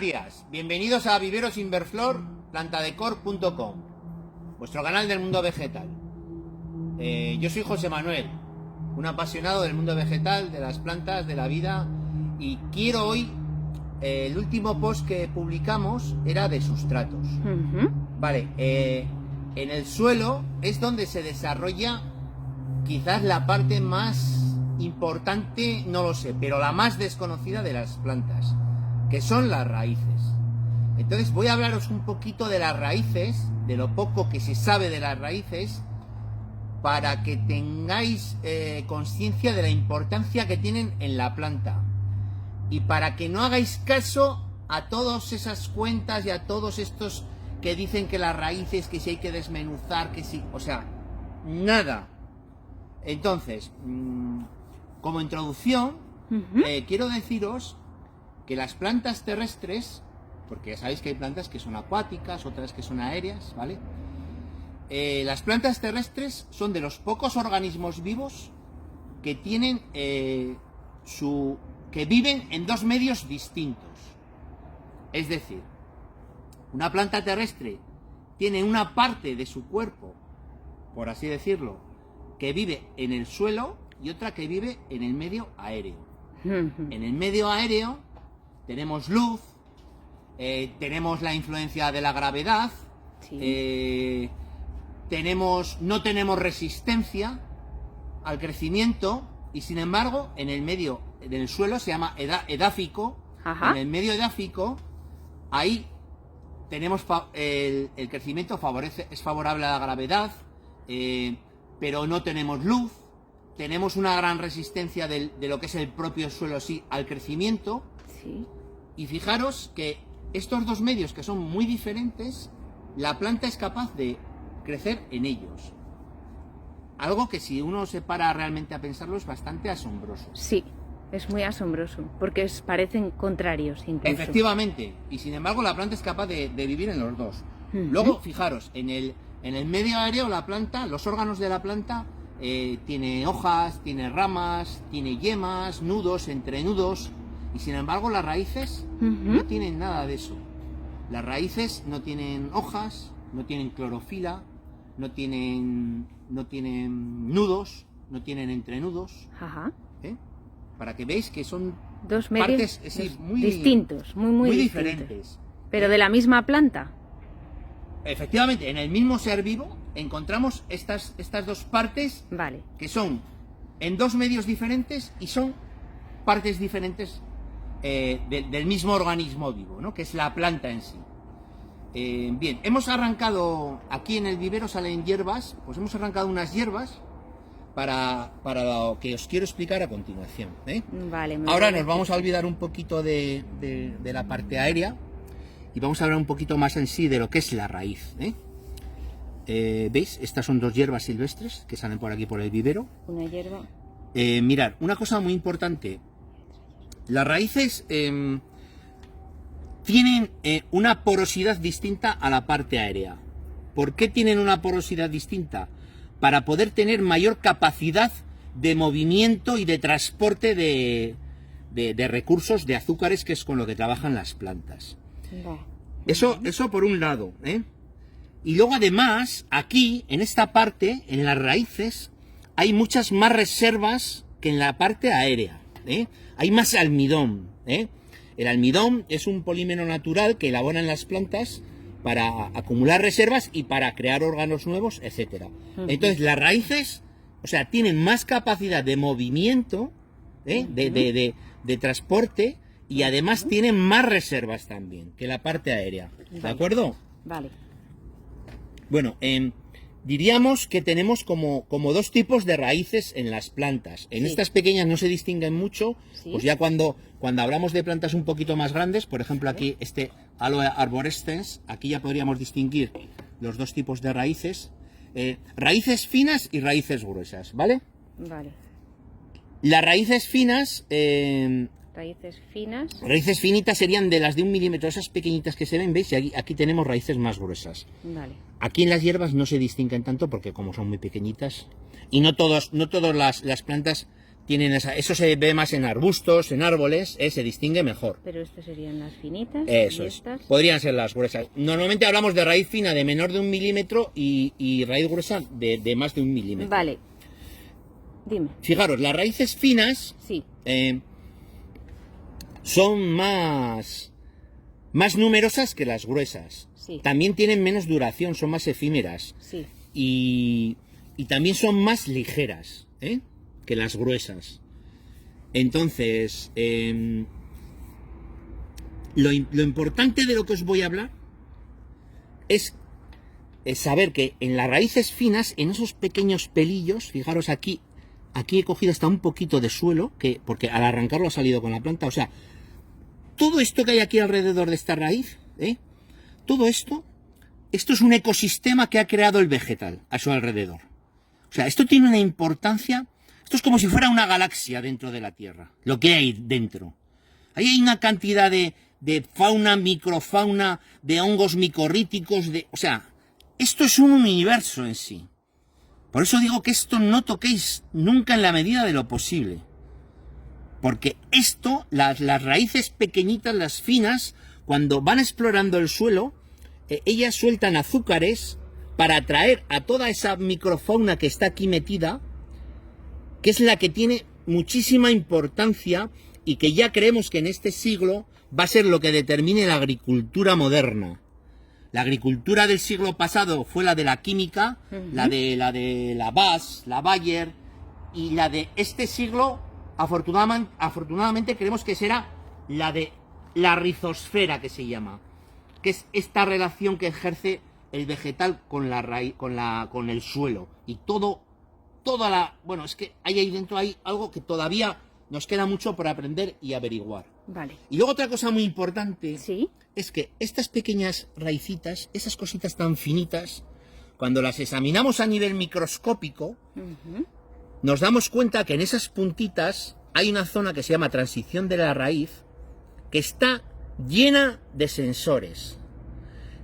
días, bienvenidos a Viveros Inverflor, plantadecor.com, vuestro canal del mundo vegetal. Yo soy José Manuel, un apasionado del mundo vegetal, de las plantas, de la vida, y quiero hoy, el último post que publicamos era de sustratos. Vale, en el suelo es donde se desarrolla quizás la parte más importante, no lo sé, pero la más desconocida de las plantas, que son las raíces. Entonces voy a hablaros un poquito de las raíces, de lo poco que se sabe de las raíces, para que tengáis conciencia de la importancia que tienen en la planta, y para que no hagáis caso a todas esas cuentas y a todos estos que dicen que las raíces, que si hay que desmenuzar, que si, o sea, nada. Entonces, como introducción, quiero deciros que las plantas terrestres, porque ya sabéis que hay plantas que son acuáticas, otras que son aéreas, ¿vale? Las plantas terrestres son de los pocos organismos vivos que tienen que viven en dos medios distintos. Es decir, una planta terrestre tiene una parte de su cuerpo, por así decirlo, que vive en el suelo y otra que vive en el medio aéreo. En el medio aéreo tenemos luz, tenemos la influencia de la gravedad, sí. No tenemos resistencia al crecimiento, y sin embargo en el suelo se llama edáfico. Ajá. En el medio edáfico ahí tenemos el crecimiento es favorable a la gravedad, pero no tenemos luz, tenemos una gran resistencia de lo que es el propio suelo sí al crecimiento. Sí. Y fijaros que estos dos medios, que son muy diferentes, la planta es capaz de crecer en ellos. Algo que si uno se para realmente a pensarlo es bastante asombroso. Sí, es muy asombroso, porque parecen contrarios incluso. Efectivamente, y sin embargo la planta es capaz de vivir en los dos. Luego, fijaros, en el medio aéreo la planta, los órganos de la planta, tiene hojas, tiene ramas, tiene yemas, nudos, entrenudos, y sin embargo las raíces no tienen nada de eso. Las raíces no tienen hojas, no tienen clorofila, no tienen nudos, no tienen entrenudos. Ajá. Para que veáis que son dos medios partes muy distintos, muy diferentes. Pero de la misma planta. Efectivamente, en el mismo ser vivo encontramos estas dos partes, vale, que son en dos medios diferentes y son partes diferentes del mismo organismo vivo, ¿no? Que es la planta en sí. Bien, hemos arrancado, aquí en el vivero salen hierbas, pues hemos arrancado unas hierbas para lo que os quiero explicar a continuación. Vale, ahora nos vamos a olvidar un poquito de la parte aérea y vamos a hablar un poquito más en sí de lo que es la raíz. ¿Veis? Estas son dos hierbas silvestres que salen por aquí por el vivero. Una hierba. Mirad, una cosa muy importante. Las raíces tienen una porosidad distinta a la parte aérea. ¿Por qué tienen una porosidad distinta? Para poder tener mayor capacidad de movimiento y de transporte de recursos, de azúcares, que es con lo que trabajan las plantas. Eso por un lado. Y luego además, aquí, en esta parte, en las raíces, hay muchas más reservas que en la parte aérea. Hay más almidón. El almidón es un polímero natural que elaboran las plantas para acumular reservas y para crear órganos nuevos, etcétera. Entonces las raíces, o sea, tienen más capacidad de movimiento, de transporte, y además tienen más reservas también que la parte aérea. ¿De acuerdo? Vale. Bueno, diríamos que tenemos como dos tipos de raíces en las plantas. En estas pequeñas no se distinguen mucho, pues ya cuando hablamos de plantas un poquito más grandes, por ejemplo aquí este Aloe arborescens, aquí ya podríamos distinguir los dos tipos de raíces. Raíces finas y raíces gruesas, ¿vale? Vale. Las raíces finas... Raíces finitas serían de las de 1 milímetro, esas pequeñitas que se ven, ¿veis? Y aquí tenemos raíces más gruesas. Vale. Aquí en las hierbas no se distinguen tanto porque como son muy pequeñitas, y no todas las plantas eso se ve más en arbustos, en árboles, se distingue mejor. Pero estas serían las finitas. Eso y es. estas. Podrían ser las gruesas. Normalmente hablamos de raíz fina de menor de 1 milímetro y raíz gruesa de más de 1 milímetro. Vale. Dime. Fijaros, las raíces finas Sí. son más numerosas que las gruesas. Sí. También tienen menos duración, son más efímeras. Sí. Y también son más ligeras que las gruesas. Entonces, lo importante de lo que os voy a hablar es saber que en las raíces finas, en esos pequeños pelillos, fijaros aquí he cogido hasta un poquito de suelo, porque al arrancarlo ha salido con la planta, o sea, todo esto que hay aquí alrededor de esta raíz, todo esto es un ecosistema que ha creado el vegetal a su alrededor. O sea, esto tiene una importancia, esto es como si fuera una galaxia dentro de la Tierra, lo que hay dentro. Ahí hay una cantidad de fauna, microfauna, de hongos micorríticos, o sea, esto es un universo en sí. Por eso digo que esto no toquéis nunca en la medida de lo posible. Porque esto, las raíces pequeñitas, las finas, cuando van explorando el suelo, ellas sueltan azúcares para atraer a toda esa microfauna que está aquí metida, que es la que tiene muchísima importancia y que ya creemos que en este siglo va a ser lo que determine la agricultura moderna. La agricultura del siglo pasado fue la de la química, la de la BAS, la Bayer, y la de este siglo, afortunadamente creemos que será la de la rizosfera, que se llama, que es esta relación que ejerce el vegetal con la raíz, con el suelo y bueno, es que ahí dentro hay algo que todavía nos queda mucho por aprender y averiguar. Vale. Y luego otra cosa muy importante. Sí. Es que estas pequeñas raicitas, esas cositas tan finitas, cuando las examinamos a nivel microscópico, nos damos cuenta que en esas puntitas hay una zona que se llama transición de la raíz, que está llena de sensores.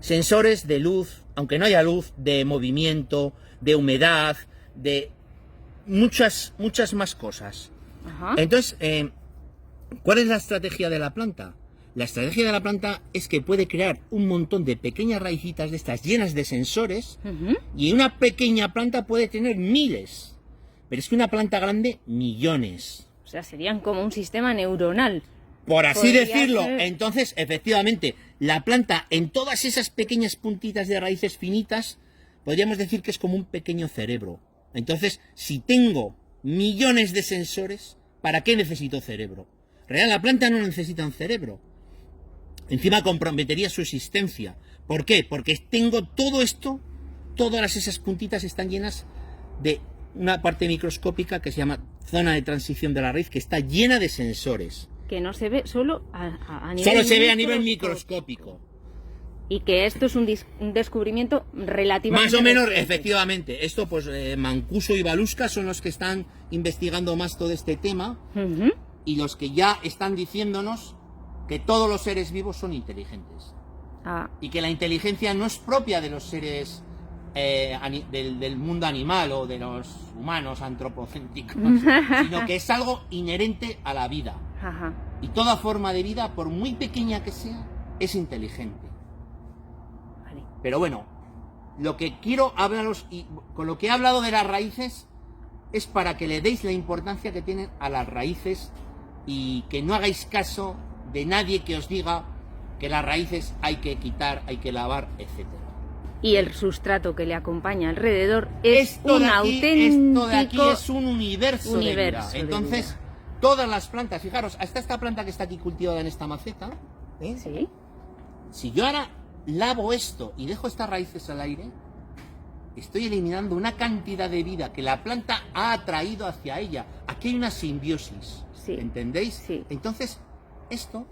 Sensores de luz, aunque no haya luz, de movimiento, de humedad, de muchas más cosas. Ajá. Entonces, ¿cuál es la estrategia de la planta? La estrategia de la planta es que puede crear un montón de pequeñas raícitas de estas llenas de sensores, y una pequeña planta puede tener miles, pero es que una planta grande, millones. O sea, serían como un sistema neuronal. Por así Podría decirlo. ser. Entonces, efectivamente, la planta en todas esas pequeñas puntitas de raíces finitas, podríamos decir que es como un pequeño cerebro. Entonces, si tengo millones de sensores, ¿para qué necesito cerebro? La planta no necesita un cerebro. Encima comprometería su existencia. ¿Por qué? Porque tengo todo esto, todas esas puntitas están llenas de una parte microscópica que se llama zona de transición de la raíz, que está llena de sensores. Que no se ve solo a nivel Solo se ve a nivel microscópico. Y que esto es un descubrimiento relativamente... Más o menos, reciente. efectivamente. Esto, pues, Mancuso y Baluska son los que están investigando más todo este tema, y los que ya están diciéndonos que todos los seres vivos son inteligentes. Y que la inteligencia no es propia de los seres del mundo animal o de los humanos antropocéntricos, sino que es algo inherente a la vida. Ajá. Y toda forma de vida, por muy pequeña que sea, es inteligente. Vale. Pero bueno, lo que quiero hablaros, y con lo que he hablado de las raíces, es para que le deis la importancia que tienen a las raíces y que no hagáis caso de nadie que os diga que las raíces hay que quitar, hay que lavar, etc. Y el sustrato que le acompaña alrededor es Esto un de aquí, auténtico esto de aquí es un universo de vida. de Entonces, vida. todas las plantas, fijaros, hasta esta planta que está aquí cultivada en esta maceta, Sí. si yo ahora lavo esto y dejo estas raíces al aire, estoy eliminando una cantidad de vida que la planta ha atraído hacia ella. Aquí hay una simbiosis, Sí. ¿entendéis? Sí. Entonces, esto...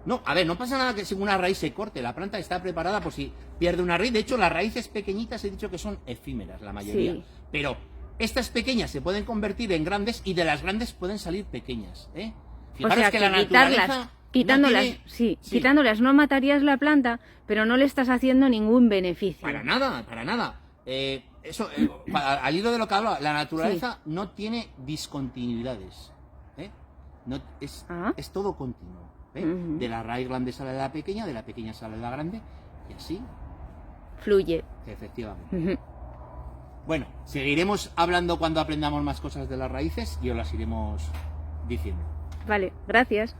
No, a ver, no pasa nada que si una raíz se corte, la planta está preparada por si pierde una raíz. De hecho, las raíces pequeñitas he dicho que son efímeras, la mayoría. Sí. Pero estas pequeñas se pueden convertir en grandes y de las grandes pueden salir pequeñas, ¿eh? O Fijaros sea, que que la naturaleza quitándolas, no tiene- sí, quitándolas no matarías la planta, pero no le estás haciendo ningún beneficio. Para nada, para nada. eso, al hilo de lo que hablaba, la naturaleza no tiene discontinuidades. No, es todo continuo. De la raíz grande sale la pequeña sale la grande, y así fluye. Efectivamente. Bueno, seguiremos hablando cuando aprendamos más cosas de las raíces y os las iremos diciendo. Vale, gracias.